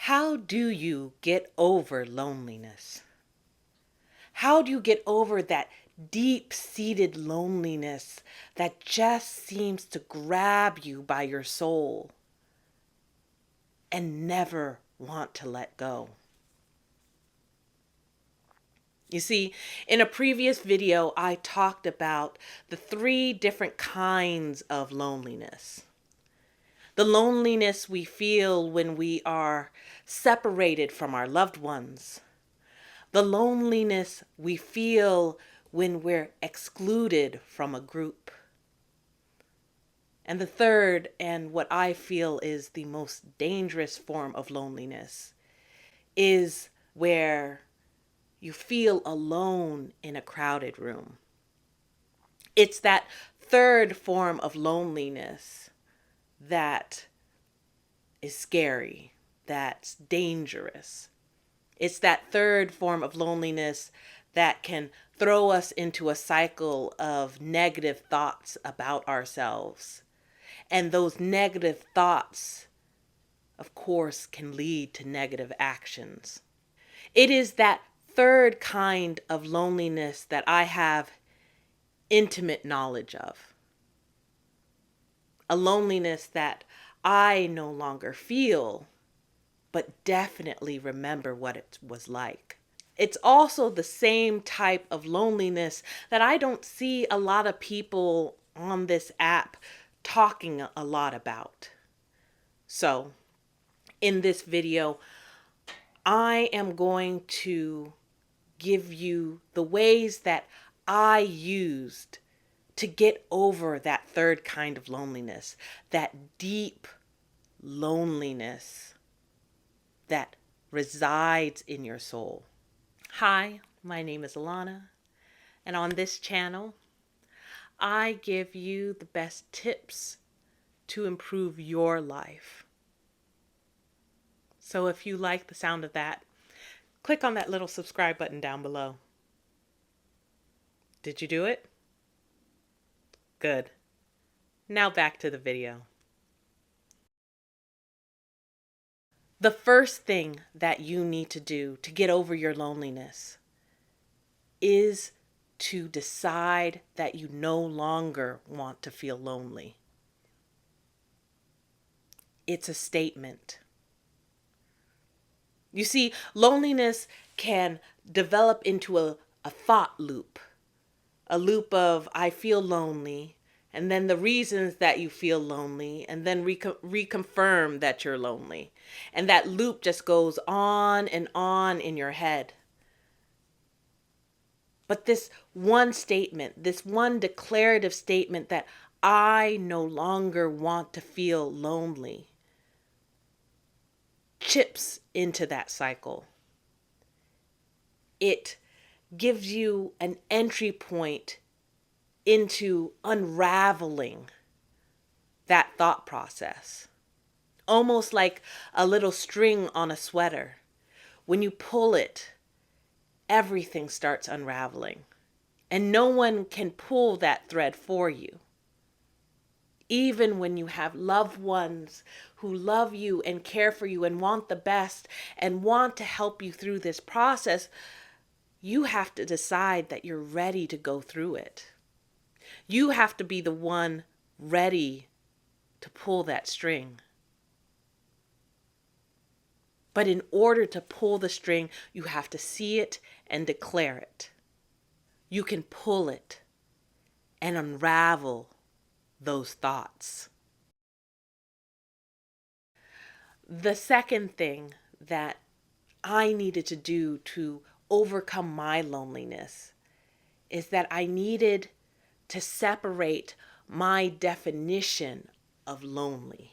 How do you get over loneliness? How do you get over that deep-seated loneliness that just seems to grab you by your soul and never want to let go? You see, in a previous video, I talked about the 3 different kinds of loneliness. The loneliness we feel when we are separated from our loved ones. The loneliness we feel when we're excluded from a group. And the third, and what I feel is the most dangerous form of loneliness, is where you feel alone in a crowded room. It's that third form of loneliness that is scary, that's dangerous. It's that third form of loneliness that can throw us into a cycle of negative thoughts about ourselves. And those negative thoughts, of course, can lead to negative actions. It is that third kind of loneliness that I have intimate knowledge of. A loneliness that I no longer feel, but definitely remember what it was like. It's also the same type of loneliness that I don't see a lot of people on this app talking a lot about. So, in this video, I am going to give you the ways that I used to get over that third kind of loneliness, that deep loneliness that resides in your soul. Hi, my name is Alana, and on this channel, I give you the best tips to improve your life. So if you like the sound of that, click on that little subscribe button down below. Did you do it? Good. Now back to the video. The first thing that you need to do to get over your loneliness is to decide that you no longer want to feel lonely. It's a statement. You see, loneliness can develop into a thought loop. A loop of, I feel lonely, and then the reasons that you feel lonely, and then reconfirm that you're lonely. And that loop just goes on and on in your head. But this one statement, this one declarative statement that I no longer want to feel lonely, chips into that cycle. It gives you an entry point into unraveling that thought process. Almost like a little string on a sweater. When you pull it, everything starts unraveling. And no one can pull that thread for you. Even when you have loved ones who love you and care for you and want the best and want to help you through this process, you have to decide that you're ready to go through it. You have to be the one ready to pull that string. But in order to pull the string, you have to see it and declare it. You can pull it and unravel those thoughts. The second thing that I needed to do to overcome my loneliness is that I needed to separate my definition of lonely.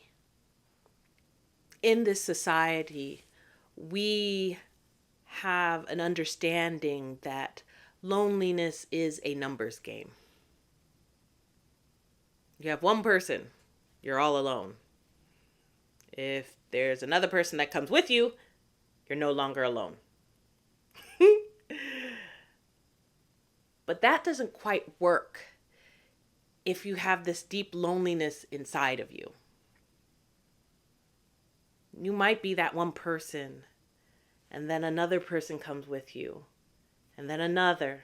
In this society, we have an understanding that loneliness is a numbers game. You have one person, you're all alone. If there's another person that comes with you, you're no longer alone. But that doesn't quite work if you have this deep loneliness inside of you. You might be that one person, and then another person comes with you, and then another,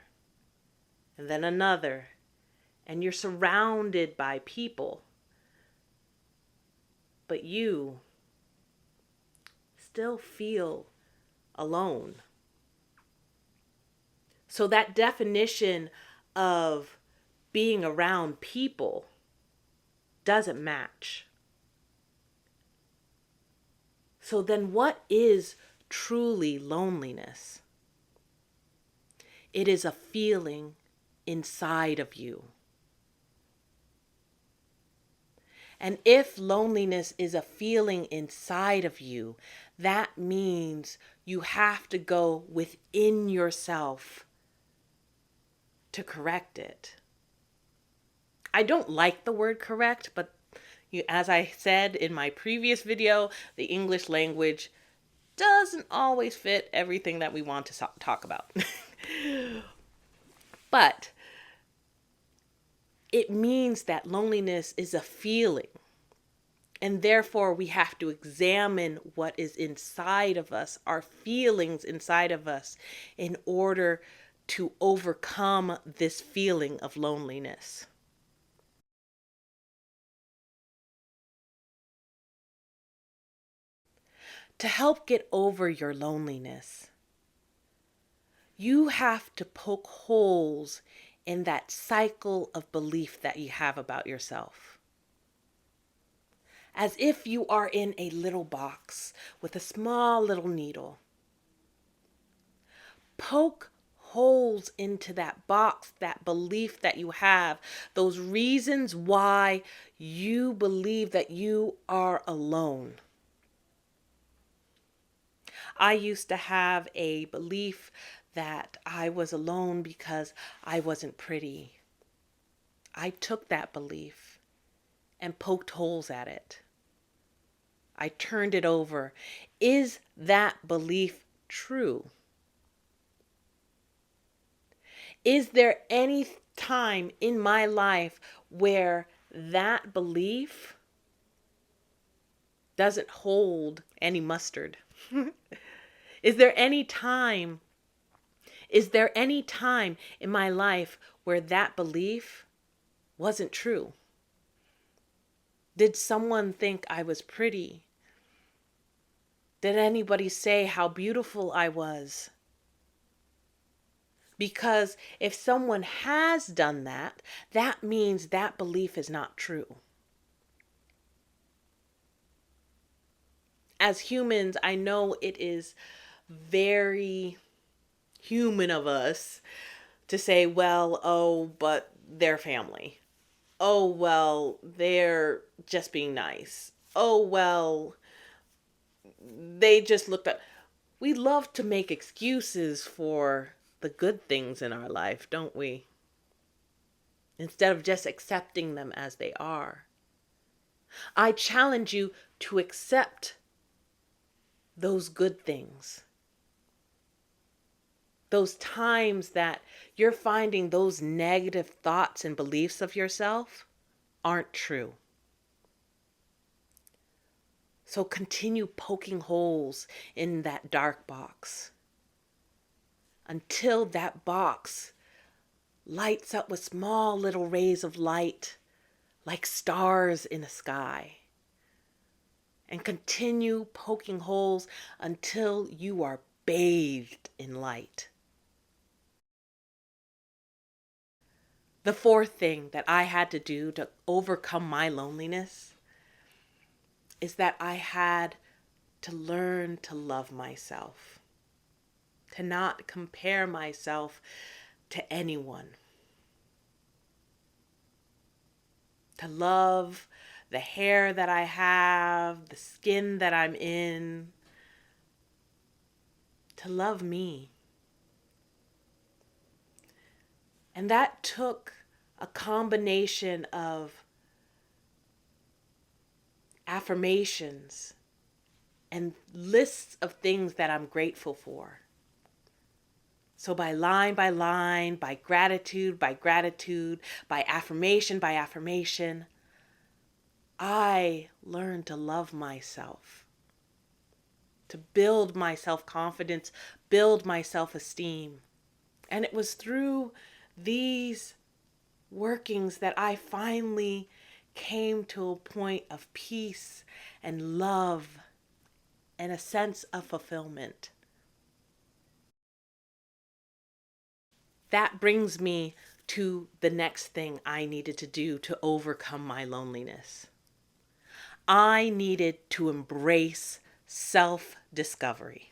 and then another, and you're surrounded by people, but you still feel alone. So that definition of being around people doesn't match. So then what is truly loneliness? It is a feeling inside of you. And if loneliness is a feeling inside of you, that means you have to go within yourself to correct it. I don't like the word correct, but as I said in my previous video, the English language doesn't always fit everything that we want to talk about. But it means that loneliness is a feeling. And therefore, we have to examine what is inside of us, our feelings inside of us, in order to overcome this feeling of loneliness. To help get over your loneliness, you have to poke holes in that cycle of belief that you have about yourself. As if you are in a little box with a small little needle. Poke holes into that box, that belief that you have, those reasons why you believe that you are alone. I used to have a belief that I was alone because I wasn't pretty. I took that belief and poked holes at it. I turned it over. Is that belief true? Is there any time in my life where that belief doesn't hold any mustard? Is there any time in my life where that belief wasn't true? Did someone think I was pretty? Did anybody say how beautiful I was? Because if someone has done that, that means that belief is not true. As humans, I know it is very human of us to say, well, oh, but they're family. Oh, well, they're just being nice. Oh, well, they just looked up. We love to make excuses for the good things in our life, don't we? Instead of just accepting them as they are. I challenge you to accept those good things. Those times that you're finding those negative thoughts and beliefs of yourself aren't true. So continue poking holes in that dark box until that box lights up with small little rays of light like stars in the sky. And continue poking holes until you are bathed in light. The fourth thing that I had to do to overcome my loneliness is that I had to learn to love myself, to not compare myself to anyone, to love the hair that I have, the skin that I'm in, to love me. And that took a combination of affirmations and lists of things that I'm grateful for. So by line, by gratitude, by affirmation, I learned to love myself. to build my self-confidence, build my self-esteem. And it was through these workings that I finally came to a point of peace and love and a sense of fulfillment. That brings me to the next thing I needed to do to overcome my loneliness. I needed to embrace self-discovery.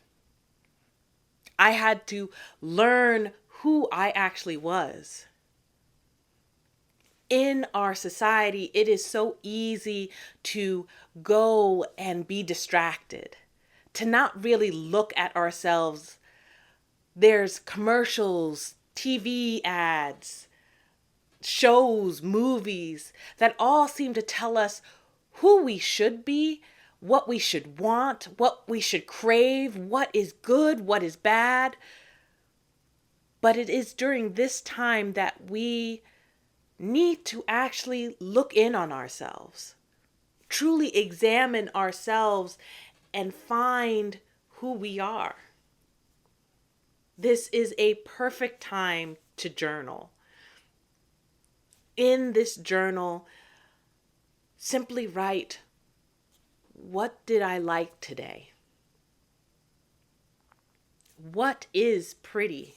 I had to learn who I actually was. In our society, it is so easy to go and be distracted, to not really look at ourselves. There's commercials, TV ads, shows, movies that all seem to tell us who we should be, what we should want, what we should crave, what is good, what is bad. But it is during this time that we need to actually look in on ourselves, truly examine ourselves, and find who we are. This is a perfect time to journal. In this journal, simply write, what did I like today? What is pretty?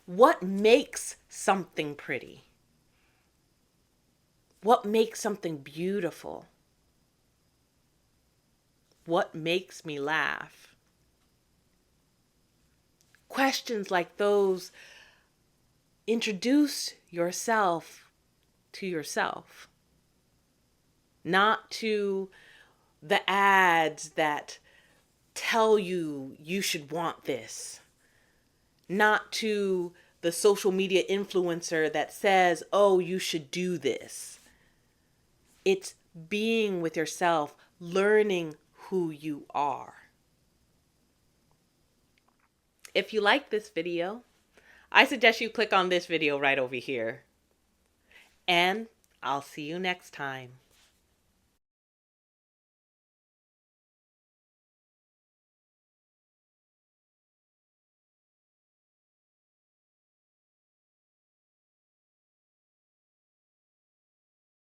What makes something pretty? What makes something beautiful? What makes me laugh? Questions like those introduce yourself to yourself, not to the ads that tell you you should want this, not to the social media influencer that says, oh, you should do this. It's being with yourself, learning who you are. If you like this video, I suggest you click on this video right over here. And I'll see you next time.